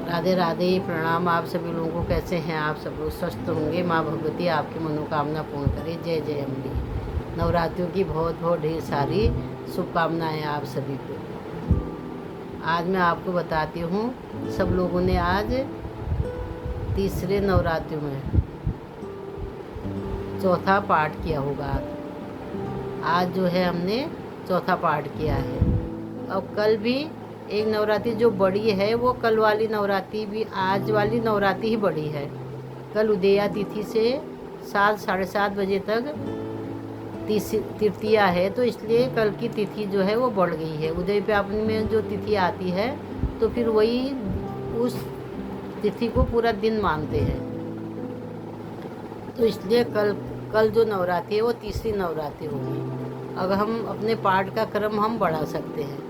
राधे राधे, प्रणाम आप सभी लोगों को। कैसे हैं आप सब लोग? स्वस्थ होंगे। माँ भगवती आपकी मनोकामना पूर्ण करे। जय जय अम्बे। नवरात्रियों की बहुत बहुत ढेर सारी शुभकामनाएं आप सभी को। आज मैं आपको बताती हूँ, सब लोगों ने आज तीसरे नवरात्रि में चौथा पाठ किया होगा। आज जो है हमने चौथा पाठ किया है। अब कल भी एक नवरात्रि जो बड़ी है, वो कल वाली नवरात्रि भी, आज वाली नवरात्रि ही बड़ी है। कल उदया तिथि से 7 साढ़े 7 बजे तक तृतीया है, तो इसलिए कल की तिथि जो है वो बढ़ गई है। उदय पे अपने में जो तिथि आती है तो फिर वही उस तिथि को पूरा दिन मानते हैं। तो इसलिए कल जो नवरात्रि है वो तीसरी नवरात्रि होगी। अगर हम अपने पाठ का क्रम हम बढ़ा सकते हैं।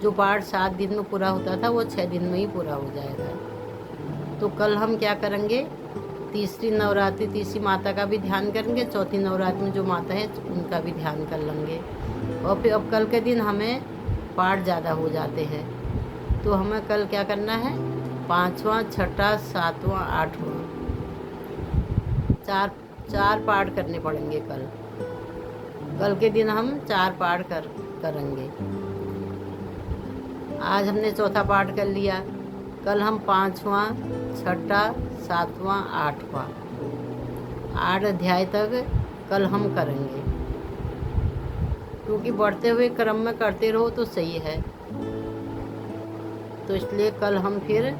जो पाठ 7 दिन में पूरा होता था वो 6 दिन में ही पूरा हो जाएगा। तो कल हम क्या करेंगे, तीसरी नवरात्रि, तीसरी माता का भी ध्यान करेंगे। चौथी नवरात्रि में जो माता है उनका भी ध्यान कर लेंगे। और फिर अब कल के दिन हमें पाठ ज़्यादा हो जाते हैं, तो हमें कल क्या करना है, 5वां, 6ठा, 7वां, 8वां, चार पाठ करने पड़ेंगे। कल के दिन हम 4 पाठ करेंगे। आज हमने चौथा पाठ कर लिया। कल हम 5वां, 6ठा, 7वां, 8वां 8 अध्याय तक कल हम करेंगे, क्योंकि बढ़ते हुए क्रम में करते रहो तो सही है। तो इसलिए कल हम फिर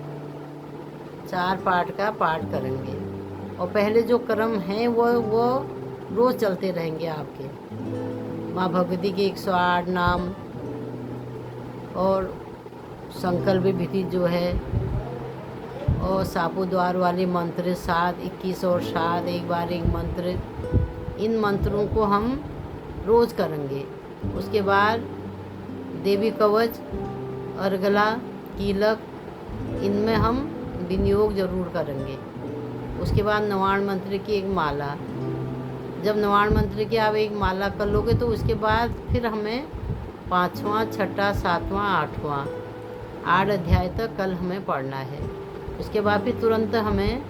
4 पाठ का पाठ करेंगे। और पहले जो क्रम हैं वो रोज़ चलते रहेंगे आपके। माँ भगवती के 108 नाम और संकल्प विधि जो है, और सापो द्वार वाले मंत्र 7, 21 और 7, एक बार एक मंत्र, इन मंत्रों को हम रोज़ करेंगे। उसके बाद देवी कवच, अर्गला, कीलक, इनमें हम विनियोग जरूर करेंगे। उसके बाद नवाण मंत्र की एक माला। जब नवाण मंत्र की आप एक माला कर लोगे तो उसके बाद फिर हमें 5वां, 6ठा, 7वां, 8वां 8 अध्याय तक कल हमें पढ़ना है। उसके बाद फिर तुरंत हमें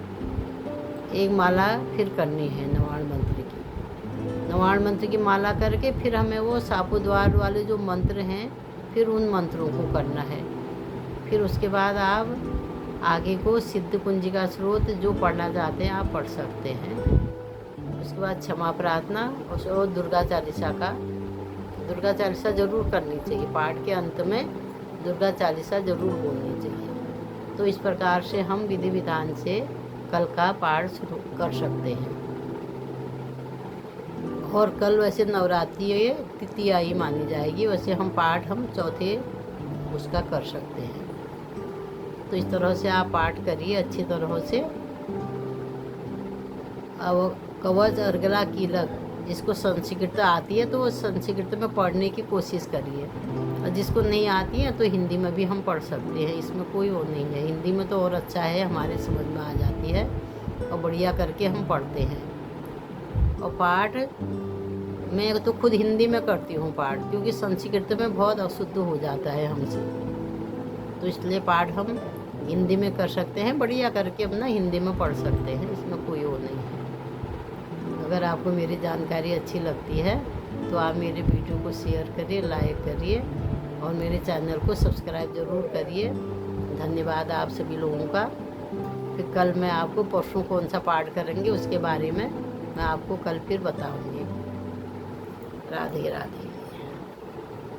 एक माला फिर करनी है नवाण मंत्र की। नवाण मंत्र की माला करके फिर हमें वो सापो द्वार वाले जो मंत्र हैं, फिर उन मंत्रों को करना है। फिर उसके बाद आप आगे को सिद्ध कुंजिका स्रोत जो पढ़ना चाहते हैं आप पढ़ सकते हैं। उसके बाद क्षमा प्रार्थना और दुर्गा चालीसा दुर्गा चालीसा जरूर करनी चाहिए। पाठ के अंत में दुर्गा चालीसा जरूर बोलनी चाहिए। तो इस प्रकार से हम विधि विधान से कल का पाठ शुरू कर सकते हैं। और कल वैसे नवरात्रि तृतीया ही मानी जाएगी, वैसे हम पाठ हम चौथे उसका कर सकते हैं। तो इस तरह से आप पाठ करिए अच्छी तरह से। अब कवच, अर्गला, कीलक, जिसको संस्कृत आती है तो वो संस्कृत में पढ़ने की कोशिश करिए, और जिसको नहीं आती है तो हिंदी में भी हम पढ़ सकते हैं। इसमें कोई वो नहीं है। हिंदी में तो और अच्छा है, हमारे समझ में आ जाती है और बढ़िया करके हम पढ़ते हैं। और पाठ मैं तो खुद हिंदी में करती हूँ पाठ, क्योंकि संस्कृत में बहुत अशुद्ध हो जाता है हमसे। तो इसलिए पाठ हम हिंदी में कर सकते हैं, बढ़िया करके अपना हिंदी में पढ़ सकते हैं। इसमें कोई वो नहीं है। अगर आपको मेरी जानकारी अच्छी लगती है तो आप मेरे वीडियो को शेयर करिए, लाइक करिए और मेरे चैनल को सब्सक्राइब ज़रूर करिए। धन्यवाद आप सभी लोगों का। फिर कल मैं आपको परसों कौन सा पाठ करेंगे उसके बारे में मैं आपको कल फिर बताऊँगी। राधे राधे।